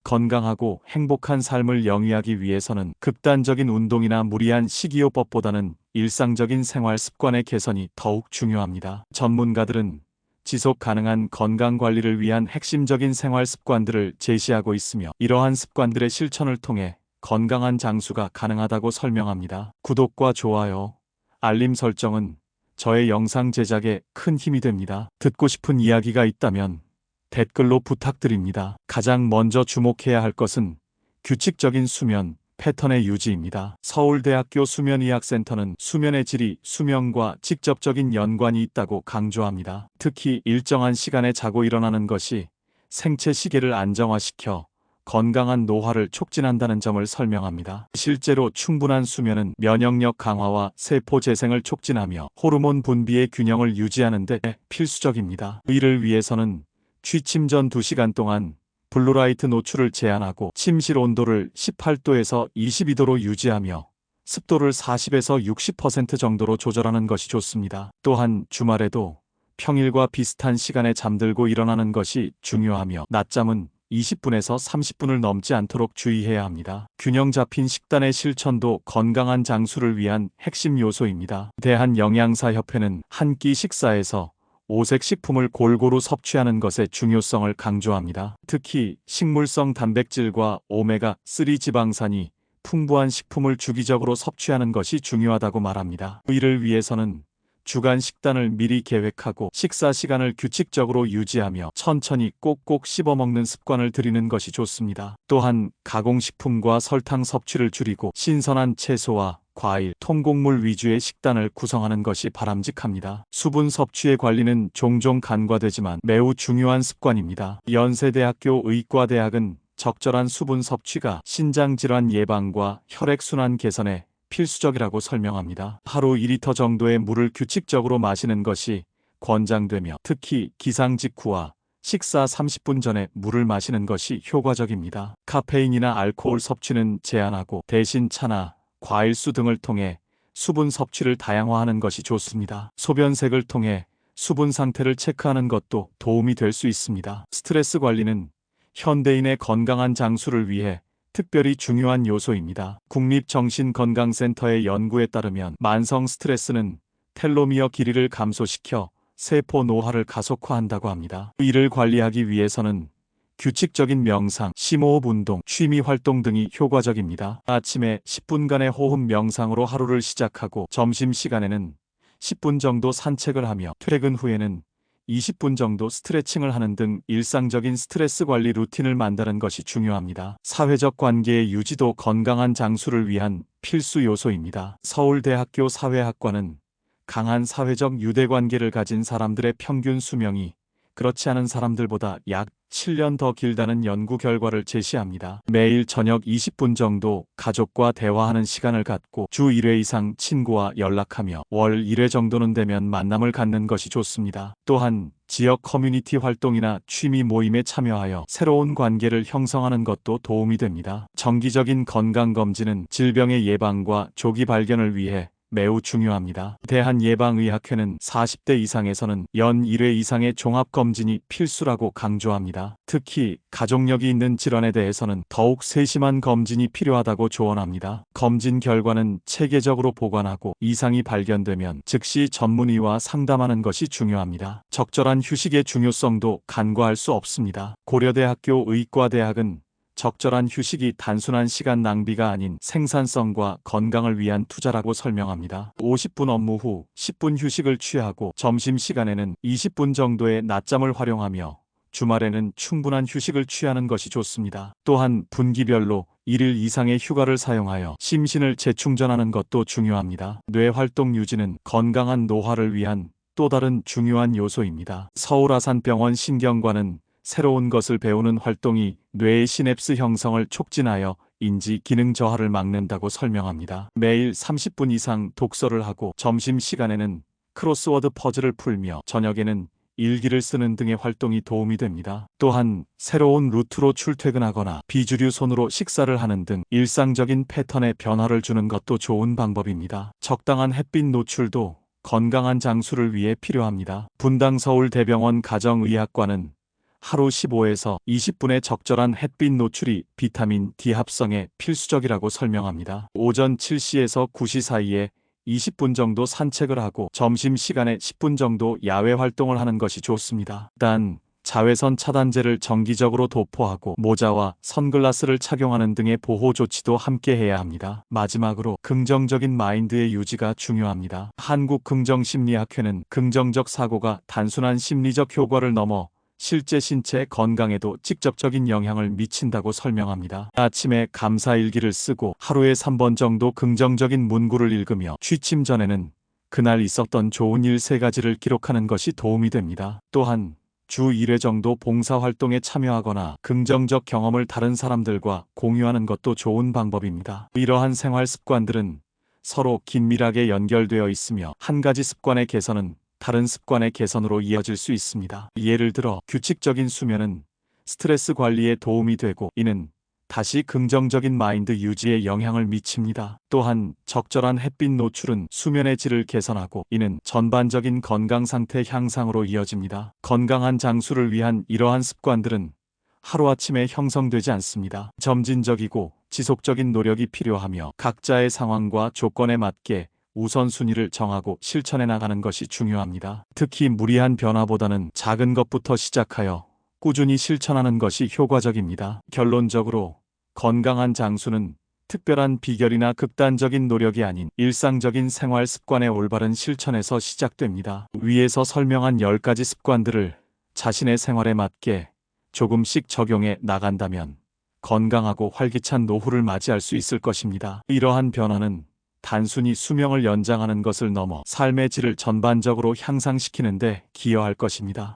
건강하고 행복한 삶을 영위하기 위해서는 극단적인 운동이나 무리한 식이요법보다는 일상적인 생활 습관의 개선이 더욱 중요합니다. 전문가들은 지속 가능한 건강 관리를 위한 핵심적인 생활 습관들을 제시하고 있으며, 이러한 습관들의 실천을 통해 건강한 장수가 가능하다고 설명합니다. 구독과 좋아요, 알림 설정은 저의 영상 제작에 큰 힘이 됩니다. 듣고 싶은 이야기가 있다면 댓글로 부탁드립니다. 가장 먼저 주목해야 할 것은 규칙적인 수면 패턴의 유지입니다. 서울대학교 수면의학센터는 수면의 질이 수면과 직접적인 연관이 있다고 강조합니다. 특히 일정한 시간에 자고 일어나는 것이 생체 시계를 안정화시켜 건강한 노화를 촉진한다는 점을 설명합니다. 실제로 충분한 수면은 면역력 강화와 세포 재생을 촉진하며 호르몬 분비의 균형을 유지하는 데 필수적입니다. 이를 위해서는 취침 전 2시간 동안 블루라이트 노출을 제한하고 침실 온도를 18도에서 22도로 유지하며 습도를 40에서 60% 정도로 조절하는 것이 좋습니다. 또한 주말에도 평일과 비슷한 시간에 잠들고 일어나는 것이 중요하며, 낮잠은 20분에서 30분을 넘지 않도록 주의해야 합니다. 균형 잡힌 식단의 실천도 건강한 장수를 위한 핵심 요소입니다. 대한영양사협회는 한 끼 식사에서 오색 식품을 골고루 섭취하는 것의 중요성을 강조합니다. 특히 식물성 단백질과 오메가3 지방산이 풍부한 식품을 주기적으로 섭취하는 것이 중요하다고 말합니다. 이를 위해서는 주간 식단을 미리 계획하고 식사 시간을 규칙적으로 유지하며 천천히 꼭꼭 씹어먹는 습관을 들이는 것이 좋습니다. 또한 가공식품과 설탕 섭취를 줄이고 신선한 채소와 과일, 통곡물 위주의 식단을 구성하는 것이 바람직합니다. 수분 섭취의 관리는 종종 간과되지만 매우 중요한 습관입니다. 연세대학교 의과대학은 적절한 수분 섭취가 신장질환 예방과 혈액순환 개선에 필수적이라고 설명합니다. 하루 2리터 정도의 물을 규칙적으로 마시는 것이 권장되며, 특히 기상 직후와 식사 30분 전에 물을 마시는 것이 효과적입니다. 카페인이나 알코올 섭취는 제한하고 대신 차나 과일수 등을 통해 수분 섭취를 다양화하는 것이 좋습니다. 소변색을 통해 수분 상태를 체크하는 것도 도움이 될 수 있습니다. 스트레스 관리는 현대인의 건강한 장수를 위해 특별히 중요한 요소입니다. 국립정신건강센터의 연구에 따르면 만성 스트레스는 텔로미어 길이를 감소시켜 세포 노화를 가속화한다고 합니다. 이를 관리하기 위해서는 규칙적인 명상, 심호흡 운동, 취미 활동 등이 효과적입니다. 아침에 10분간의 호흡 명상으로 하루를 시작하고, 점심시간에는 10분 정도 산책을 하며, 퇴근 후에는 20분 정도 스트레칭을 하는 등 일상적인 스트레스 관리 루틴을 만드는 것이 중요합니다. 사회적 관계의 유지도 건강한 장수를 위한 필수 요소입니다. 서울대학교 사회학과는 강한 사회적 유대관계를 가진 사람들의 평균 수명이 그렇지 않은 사람들보다 약 7년 더 길다는 연구 결과를 제시합니다. 매일 저녁 20분 정도 가족과 대화하는 시간을 갖고 주 1회 이상 친구와 연락하며 월 1회 정도는 되면 만남을 갖는 것이 좋습니다. 또한 지역 커뮤니티 활동이나 취미 모임에 참여하여 새로운 관계를 형성하는 것도 도움이 됩니다. 정기적인 건강검진은 질병의 예방과 조기 발견을 위해 매우 중요합니다. 대한예방의학회는 40대 이상에서는 연 1회 이상의 종합검진이 필수라고 강조합니다. 특히 가족력이 있는 질환에 대해서는 더욱 세심한 검진이 필요하다고 조언합니다. 검진 결과는 체계적으로 보관하고 이상이 발견되면 즉시 전문의와 상담하는 것이 중요합니다. 적절한 휴식의 중요성도 간과할 수 없습니다. 고려대학교 의과대학은 적절한 휴식이 단순한 시간 낭비가 아닌 생산성과 건강을 위한 투자라고 설명합니다. 50분 업무 후 10분 휴식을 취하고, 점심시간에는 20분 정도의 낮잠을 활용하며 주말에는 충분한 휴식을 취하는 것이 좋습니다. 또한 분기별로 1일 이상의 휴가를 사용하여 심신을 재충전하는 것도 중요합니다. 뇌 활동 유지는 건강한 노화를 위한 또 다른 중요한 요소입니다. 서울아산병원 신경과는 새로운 것을 배우는 활동이 뇌의 시냅스 형성을 촉진하여 인지 기능 저하를 막는다고 설명합니다. 매일 30분 이상 독서를 하고, 점심시간에는 크로스워드 퍼즐을 풀며 저녁에는 일기를 쓰는 등의 활동이 도움이 됩니다. 또한 새로운 루트로 출퇴근하거나 비주류 손으로 식사를 하는 등 일상적인 패턴에 변화를 주는 것도 좋은 방법입니다. 적당한 햇빛 노출도 건강한 장수를 위해 필요합니다. 분당 서울대병원 가정의학과는 하루 15에서 20분의 적절한 햇빛 노출이 비타민 D 합성에 필수적이라고 설명합니다. 오전 7시에서 9시 사이에 20분 정도 산책을 하고 점심시간에 10분 정도 야외 활동을 하는 것이 좋습니다. 단, 자외선 차단제를 정기적으로 도포하고 모자와 선글라스를 착용하는 등의 보호 조치도 함께 해야 합니다. 마지막으로 긍정적인 마인드의 유지가 중요합니다. 한국긍정심리학회는 긍정적 사고가 단순한 심리적 효과를 넘어 실제 신체 건강에도 직접적인 영향을 미친다고 설명합니다. 아침에 감사일기를 쓰고 하루에 3번 정도 긍정적인 문구를 읽으며 취침 전에는 그날 있었던 좋은 일 3가지를 기록하는 것이 도움이 됩니다. 또한 주 1회 정도 봉사활동에 참여하거나 긍정적 경험을 다른 사람들과 공유하는 것도 좋은 방법입니다. 이러한 생활 습관들은 서로 긴밀하게 연결되어 있으며 한 가지 습관의 개선은 다른 습관의 개선으로 이어질 수 있습니다. 예를 들어 규칙적인 수면은 스트레스 관리에 도움이 되고 이는 다시 긍정적인 마인드 유지에 영향을 미칩니다. 또한 적절한 햇빛 노출은 수면의 질을 개선하고 이는 전반적인 건강 상태 향상으로 이어집니다. 건강한 장수를 위한 이러한 습관들은 하루아침에 형성되지 않습니다. 점진적이고 지속적인 노력이 필요하며 각자의 상황과 조건에 맞게 우선순위를 정하고 실천해 나가는 것이 중요합니다. 특히 무리한 변화보다는 작은 것부터 시작하여 꾸준히 실천하는 것이 효과적입니다. 결론적으로 건강한 장수는 특별한 비결이나 극단적인 노력이 아닌 일상적인 생활 습관의 올바른 실천에서 시작됩니다. 위에서 설명한 10가지 습관들을 자신의 생활에 맞게 조금씩 적용해 나간다면 건강하고 활기찬 노후를 맞이할 수 있을 것입니다. 이러한 변화는 단순히 수명을 연장하는 것을 넘어 삶의 질을 전반적으로 향상시키는 데 기여할 것입니다.